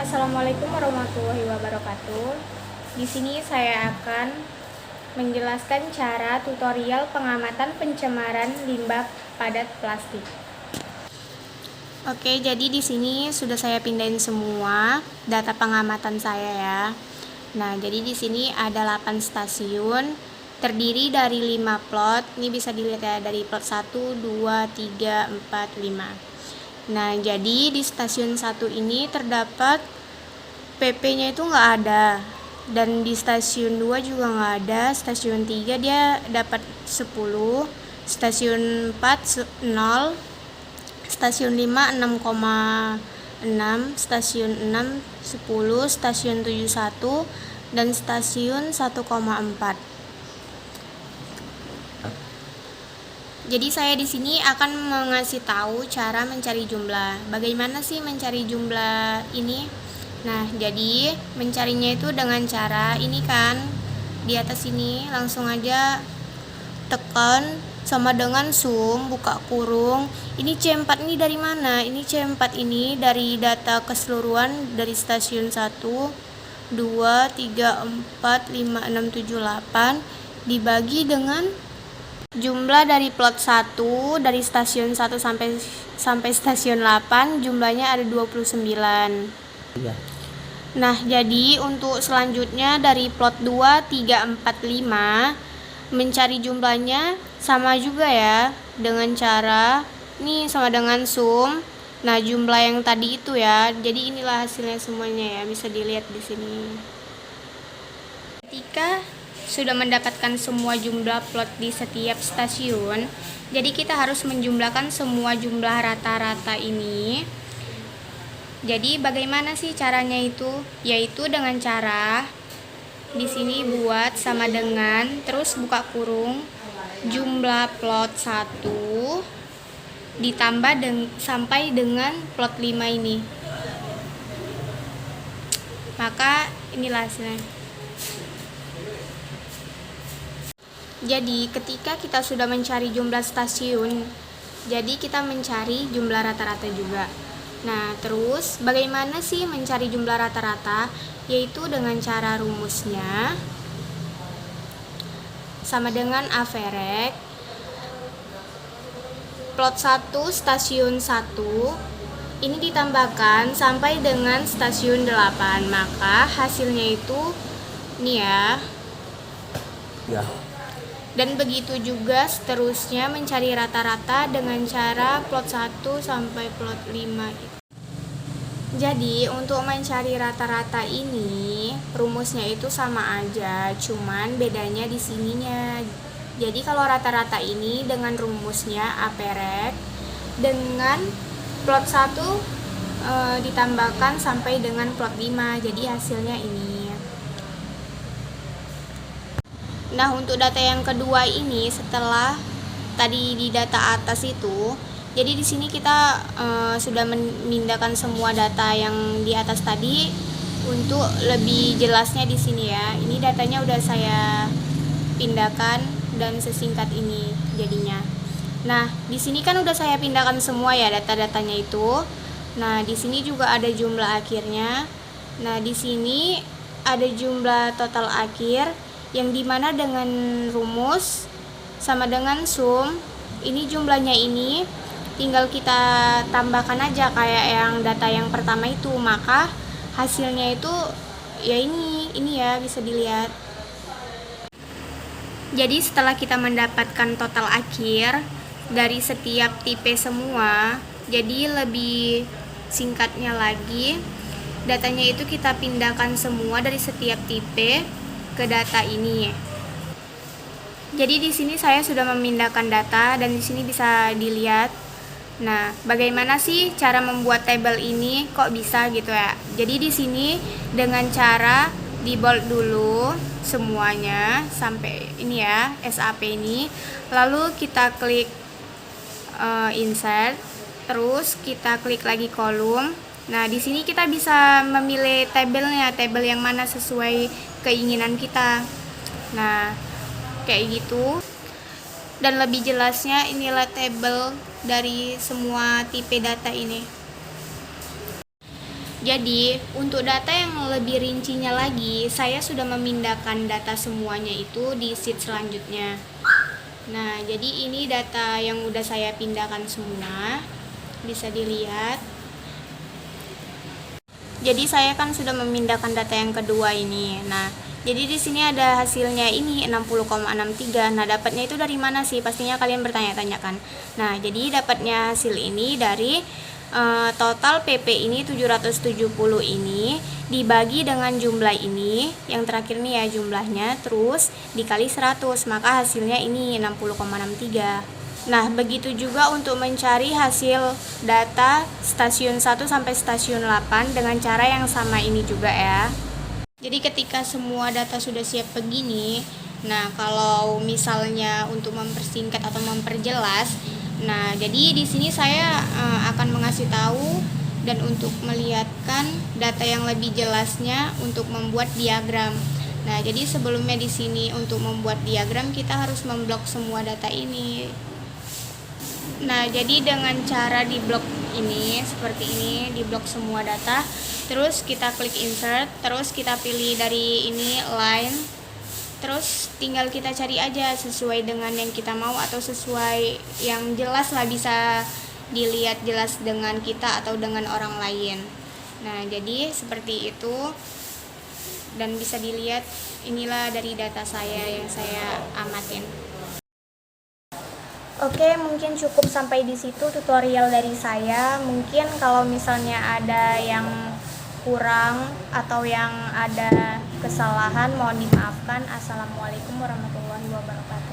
Assalamualaikum warahmatullahi wabarakatuh. Di sini saya akan menjelaskan cara tutorial pengamatan pencemaran limbah padat plastik. Oke, jadi di sini sudah saya pindahin semua data pengamatan saya ya. Nah, jadi di sini ada 8 stasiun terdiri dari 5 plot. Ini bisa dilihat ya dari plot 1, 2, 3, 4, 5. Nah, jadi di stasiun 1 ini terdapat PP-nya itu nggak ada, dan di stasiun 2 juga nggak ada. Stasiun 3 dia dapat 10, stasiun 4 0, stasiun 5 6,6, stasiun 6 10, stasiun 7 1, dan stasiun 1,4. Jadi saya di sini akan mengasih tahu cara mencari jumlah. Bagaimana sih mencari jumlah ini? Nah, jadi mencarinya itu dengan cara ini kan, di atas ini langsung aja tekan sama dengan sum, buka kurung. Ini C4 ini dari mana? Ini C4 ini dari data keseluruhan dari stasiun 1, 2, 3, 4, 5, 6, 7, 8 dibagi dengan jumlah dari plot 1 dari stasiun 1 sampai stasiun 8 jumlahnya ada 29. Iya. Nah, jadi untuk selanjutnya dari plot 2, 3, 4, 5 mencari jumlahnya sama juga ya, dengan cara nih sama dengan sum. Nah, jumlah yang tadi itu ya. Jadi inilah hasilnya semuanya ya, bisa dilihat di sini. Ketika sudah mendapatkan semua jumlah plot di setiap stasiun, jadi kita harus menjumlahkan semua jumlah rata-rata ini. Jadi bagaimana sih caranya itu? Yaitu dengan cara di sini buat sama dengan, terus buka kurung, jumlah plot 1 ditambah sampai dengan plot 5 ini. Maka inilah hasilnya. Jadi ketika kita sudah mencari jumlah stasiun, jadi kita mencari jumlah rata-rata juga. Nah, terus bagaimana sih mencari jumlah rata-rata? Yaitu dengan cara rumusnya sama dengan average plot 1 stasiun 1 ini ditambahkan sampai dengan stasiun 8. Maka hasilnya itu nih ya. Ya. Dan begitu juga seterusnya mencari rata-rata dengan cara plot 1 sampai plot 5. Jadi untuk mencari rata-rata ini rumusnya itu sama aja, cuman bedanya di sininya. Jadi kalau rata-rata ini dengan rumusnya average dengan plot 1 ditambahkan sampai dengan plot 5. Jadi hasilnya ini. Nah, untuk data yang kedua ini setelah tadi di data atas itu, jadi di sini kita sudah memindahkan semua data yang di atas tadi untuk lebih jelasnya di sini ya. Ini datanya udah saya pindahkan dan sesingkat ini jadinya. Nah, di sini kan udah saya pindahkan semua ya data-datanya itu. Nah, di sini juga ada jumlah akhirnya. Nah, di sini ada jumlah total akhir yang dimana dengan rumus sama dengan sum. Ini jumlahnya ini tinggal kita tambahkan aja kayak yang data yang pertama itu, maka hasilnya itu ya ini ya, bisa dilihat. Jadi setelah kita mendapatkan total akhir dari setiap tipe semua, jadi lebih singkatnya lagi datanya itu kita pindahkan semua dari setiap tipe ke data ini. Jadi di sini saya sudah memindahkan data dan di sini bisa dilihat. Nah, bagaimana sih cara membuat tabel ini? Kok bisa gitu ya? Jadi di sini dengan cara di bold dulu semuanya sampai ini ya, SAP ini. Lalu kita klik insert, terus kita klik lagi kolom. Nah, di sini kita bisa memilih tabelnya, tabel yang mana sesuai keinginan kita. Nah, kayak gitu. Dan lebih jelasnya inilah tabel dari semua tipe data ini. Jadi, untuk data yang lebih rincinya lagi, saya sudah memindahkan data semuanya itu di sheet selanjutnya. Nah, jadi ini data yang udah saya pindahkan semua. Bisa dilihat. Jadi saya kan sudah memindahkan data yang kedua ini. Nah, jadi di sini ada hasilnya ini 60,63. Nah, dapatnya itu dari mana sih? Pastinya kalian bertanya-tanya kan. Nah, jadi dapatnya hasil ini dari total PP ini 770 ini dibagi dengan jumlah ini, yang terakhir nih ya jumlahnya, terus dikali 100, maka hasilnya ini 60,63. Nah, begitu juga untuk mencari hasil data stasiun 1 sampai stasiun 8 dengan cara yang sama ini juga ya. Jadi ketika semua data sudah siap begini, nah kalau misalnya untuk mempersingkat atau memperjelas, nah jadi di sini saya akan mengasih tahu dan untuk melihatkan data yang lebih jelasnya untuk membuat diagram. Nah, jadi sebelumnya di sini untuk membuat diagram kita harus memblok semua data ini. Nah, jadi dengan cara di blok ini seperti ini, di blok semua data, terus kita klik insert, terus kita pilih dari ini line, terus tinggal kita cari aja sesuai dengan yang kita mau atau sesuai yang jelas lah, bisa dilihat jelas dengan kita atau dengan orang lain. Nah, jadi seperti itu, dan bisa dilihat inilah dari data saya yang saya amatin. Oke, mungkin cukup sampai di situ tutorial dari saya. Mungkin kalau misalnya ada yang kurang atau yang ada kesalahan mohon dimaafkan. Assalamualaikum warahmatullahi wabarakatuh.